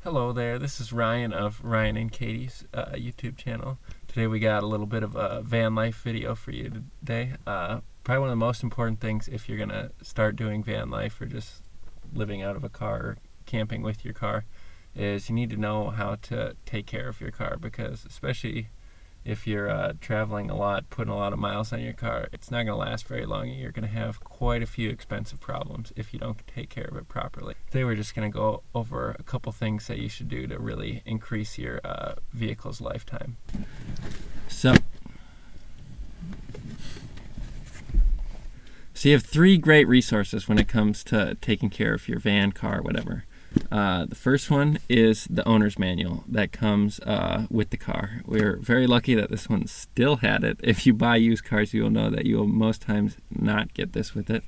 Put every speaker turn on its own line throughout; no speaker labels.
Hello there, this is Ryan of Ryan and Katie's YouTube channel. Today we got a little bit of a van life video for you today. Probably one of the most important things if you're going to start doing van life or just living out of a car or camping with your car is you need to know how to take care of your car, because especially if you're traveling a lot, putting a lot of miles on your car, it's not going to last very long and you're going to have quite a few expensive problems if you don't take care of it properly. Today we're just going to go over a couple things that you should do to really increase your vehicle's lifetime. So you have three great resources when it comes to taking care of your van, car, whatever. The first one is the owner's manual that comes with the car. We're very lucky that this one still had it. If you buy used cars, you will know that you will most times not get this with it.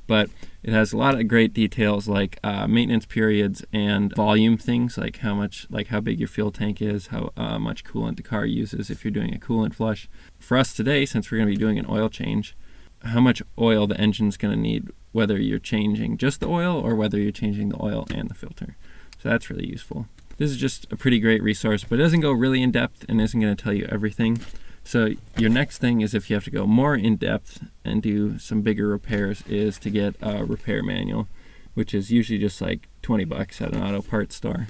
But it has a lot of great details like maintenance periods and volume things, like how big your fuel tank is, how much coolant the car uses if you're doing a coolant flush. For us today, since we're going to be doing an oil change, how much oil the engine's going to need, whether you're changing just the oil or whether you're changing the oil and the filter. So that's really useful. This is just a pretty great resource, but it doesn't go really in depth and isn't going to tell you everything. So your next thing is, if you have to go more in depth and do some bigger repairs, is to get a repair manual, which is usually just like $20 at an auto parts store.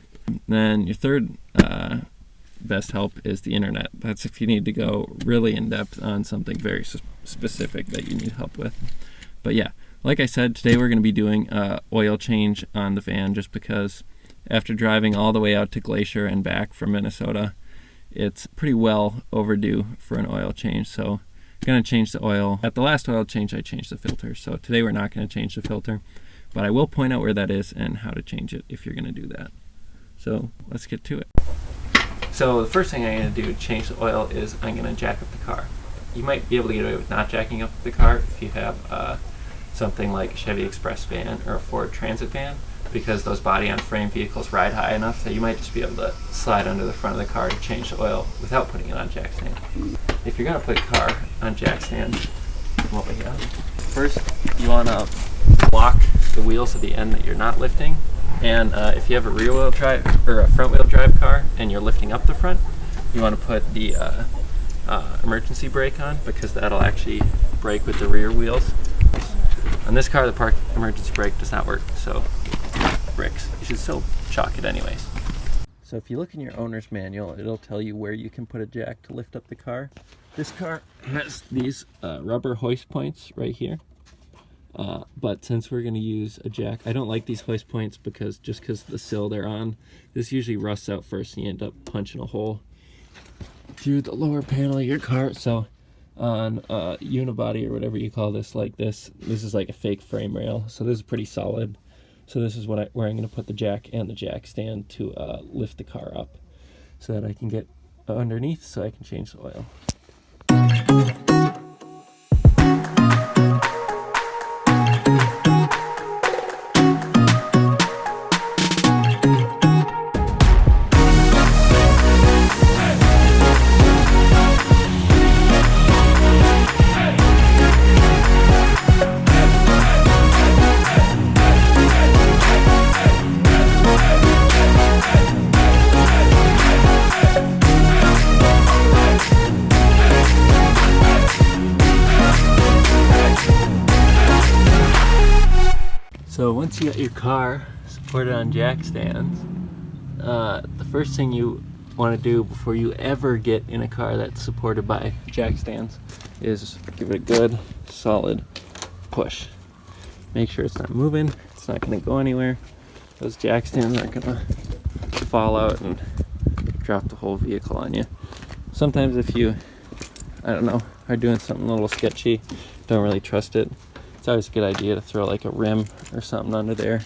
Then your third best help is the internet. That's if you need to go really in depth on something very specific that you need help with. But yeah, like I said, today we're going to be doing oil change on the van, just because after driving all the way out to Glacier and back from Minnesota, it's pretty well overdue for an oil change. So I'm going to change the oil. At the last oil change, I changed the filter. So today we're not going to change the filter, but I will point out where that is and how to change it if you're going to do that. So let's get to it. So the first thing I'm going to do to change the oil is I'm going to jack up the car. You might be able to get away with not jacking up the car if you have something like a Chevy Express van or a Ford Transit van, because those body-on-frame vehicles ride high enough that you might just be able to slide under the front of the car to change the oil without putting it on jack stand. If you're going to put a car on jack stand, what we have, first you want to block the wheels at the end that you're not lifting. And if you have a rear-wheel drive or a front-wheel drive car and you're lifting up the front, you want to put the emergency brake on, because that'll actually brake with the rear wheels. On this car, the park emergency brake does not work, so bricks. You should still chalk it anyways. So if you look in your owner's manual, it'll tell you where you can put a jack to lift up the car. This car has these rubber hoist points right here. But since we're going to use a jack, I don't like these hoist points because the sill they're on, this usually rusts out first and you end up punching a hole through the lower panel of your car. So on unibody or whatever you call this, like this is like a fake frame rail. So this is pretty solid. So this is where I'm going to put the jack and the jack stand to lift the car up so that I can get underneath so I can change the oil. So once you got your car supported on jack stands, the first thing you want to do before you ever get in a car that's supported by jack stands is give it a good solid push. Make sure it's not moving, it's not going to go anywhere. Those jack stands aren't going to fall out and drop the whole vehicle on you. Sometimes if you, are doing something a little sketchy, don't really trust it, it's always a good idea to throw like a rim or something under there,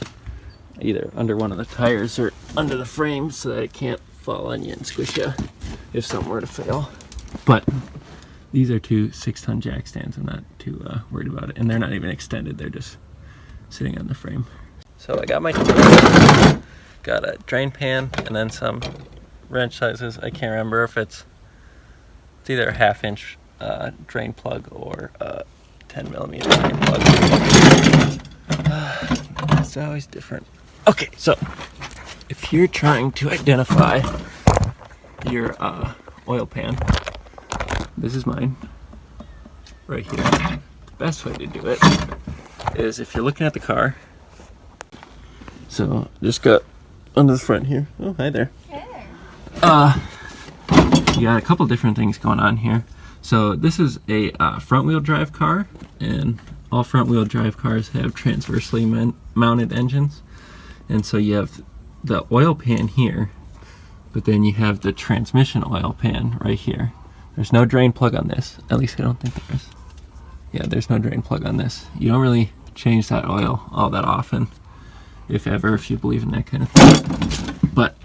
either under one of the tires or under the frame, so that it can't fall on you and squish you if something were to fail. But these are two 6-ton jack stands. I'm not too worried about it, and they're not even extended, they're just sitting on the frame. So I got my tools, got a drain pan and then some wrench sizes. I can't remember if it's either a 1/2-inch drain plug or 10mm drain plug. It's always different. Okay, so if you're trying to identify your oil pan, this is mine right here. The best way to do it is if you're looking at the car. So just got under the front here. Oh, hi there.
Hey.
You got a couple different things going on here. So this is a front-wheel drive car, and all front-wheel drive cars have transversely mounted engines. And so you have the oil pan here, but then you have the transmission oil pan right here. There's no drain plug on this. At least I don't think there is. Yeah, there's no drain plug on this. You don't really change that oil all that often, if ever, if you believe in that kind of thing. But,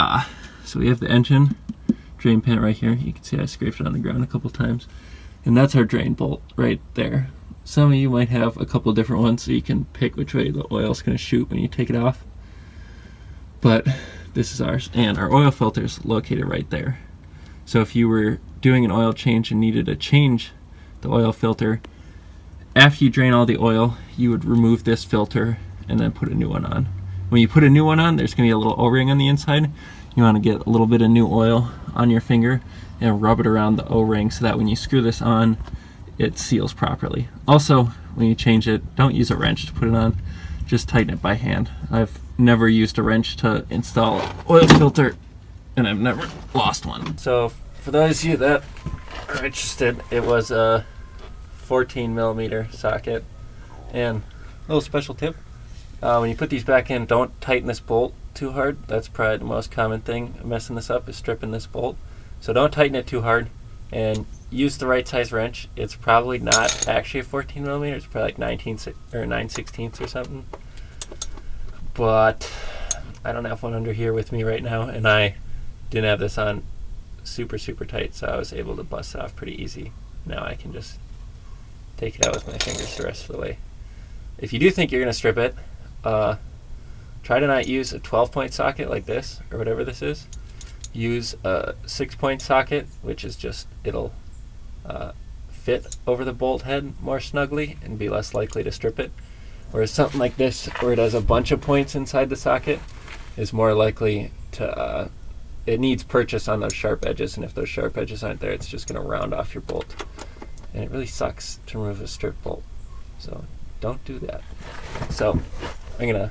so we have the engine drain pan right here. You can see I scraped it on the ground a couple times. And that's our drain bolt right there. Some of you might have a couple different ones, so you can pick which way the oil's going to shoot when you take it off. But this is ours, and our oil filter is located right there. So if you were doing an oil change and needed to change the oil filter, after you drain all the oil, you would remove this filter and then put a new one on. When you put a new one on, there's going to be a little O-ring on the inside. You want to get a little bit of new oil on your finger and rub it around the O-ring so that when you screw this on, it seals properly. Also, when you change it, don't use a wrench to put it on. Just tighten it by hand. I've never used a wrench to install an oil filter, and I've never lost one. So for those of you that are interested, it was a 14mm socket. And a little special tip, when you put these back in, don't tighten this bolt too hard. That's probably the most common thing messing this up, is stripping this bolt. So don't tighten it too hard, and use the right size wrench. It's probably not actually a 14mm, it's probably like 9/16 or something. But I don't have one under here with me right now, and I didn't have this on super tight, so I was able to bust it off pretty easy. Now I can just take it out with my fingers the rest of the way. If you do think you're going to strip it, try to not use a 12-point socket like this, or whatever this is. Use a 6-point socket, which is just, it'll fit over the bolt head more snugly and be less likely to strip it. Whereas something like this, where it has a bunch of points inside the socket, is more likely to, it needs purchase on those sharp edges, and if those sharp edges aren't there, it's just going to round off your bolt. And it really sucks to remove a strip bolt, so don't do that. So I'm going to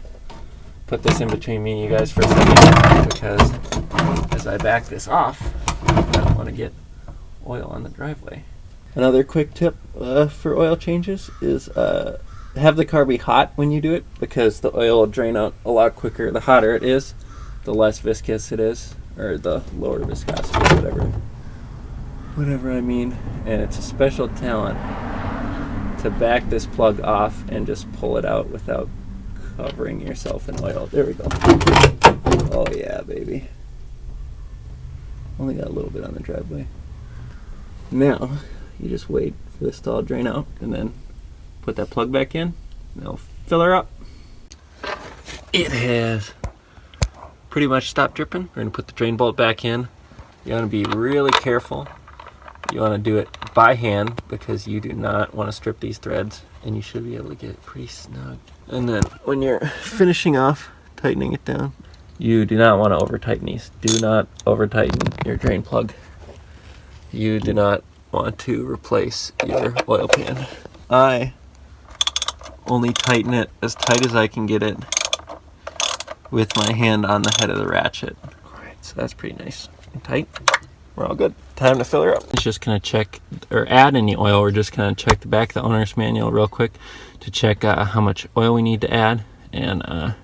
put this in between me and you guys for a second, because as I back this off, I don't want to get oil on the driveway. Another quick tip for oil changes is have the car be hot when you do it, because the oil will drain out a lot quicker. The hotter it is, the less viscous it is, or the lower viscosity, whatever I mean. And it's a special talent to back this plug off and just pull it out without covering yourself in oil. There we go. Oh yeah, baby. Only got a little bit on the driveway. Now you just wait for this to all drain out, and then put that plug back in, and it'll fill her up. It has pretty much stopped dripping. We're going to put the drain bolt back in. You want to be really careful. You want to do it by hand, because you do not want to strip these threads, and you should be able to get it pretty snug. And then when you're finishing off tightening it down, you do not want to over tighten these. Do not over tighten your drain plug. You do not want to replace your oil pan. I only tighten it as tight as I can get it with my hand on the head of the ratchet. Alright, so that's pretty nice and tight. We're all good. Time to fill her up. It's just gonna check, or add any oil. We're just gonna check the back of the owner's manual real quick to check how much oil we need to add. And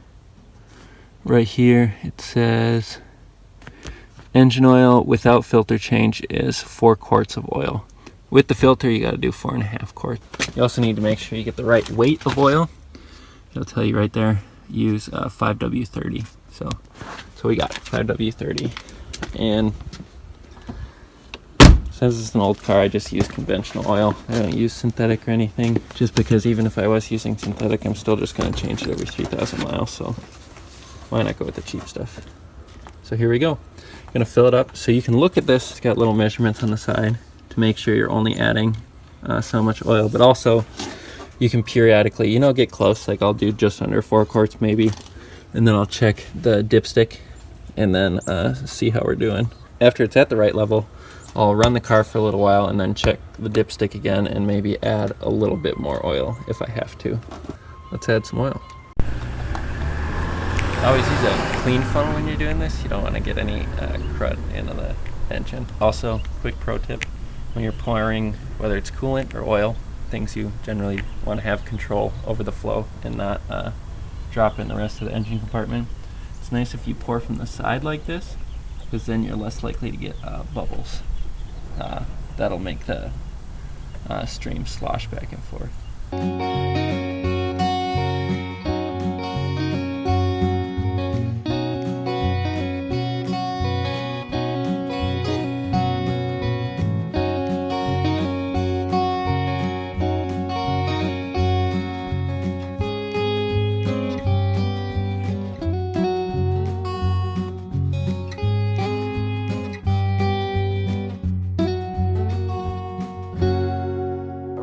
right here it says engine oil without filter change is 4 quarts of oil. With the filter, you got to do 4.5 quarts. You also need to make sure you get the right weight of oil. It'll tell you right there, use 5W30. So we got 5W30. And since it's an old car, I just use conventional oil. I don't use synthetic or anything, just because even if I was using synthetic, I'm still just going to change it every 3,000 miles. So why not go with the cheap stuff? So here we go. I'm going to fill it up. So you can look at this. It's got little measurements on the side to make sure you're only adding so much oil, but also you can periodically, get close. Like I'll do just under 4 quarts maybe, and then I'll check the dipstick and then see how we're doing. After it's at the right level, I'll run the car for a little while and then check the dipstick again and maybe add a little bit more oil if I have to. Let's add some oil. Always use a clean funnel when you're doing this. You don't want to get any crud into the engine. Also, quick pro tip, when you're pouring, whether it's coolant or oil, things you generally want to have control over the flow and not drop it in the rest of the engine compartment. It's nice if you pour from the side like this, because then you're less likely to get bubbles. That'll make the stream slosh back and forth.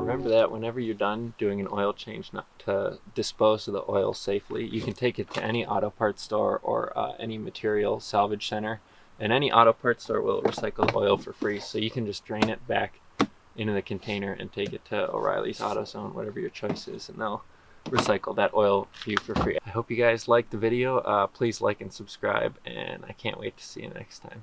Remember that whenever you're done doing an oil change, not to dispose of the oil safely. You can take it to any auto parts store or any material salvage center, and any auto parts store will recycle the oil for free, so you can just drain it back into the container and take it to O'Reilly's, AutoZone, whatever your choice is, and they'll recycle that oil for you for free. I hope you guys liked the video. Please like and subscribe, and I can't wait to see you next time.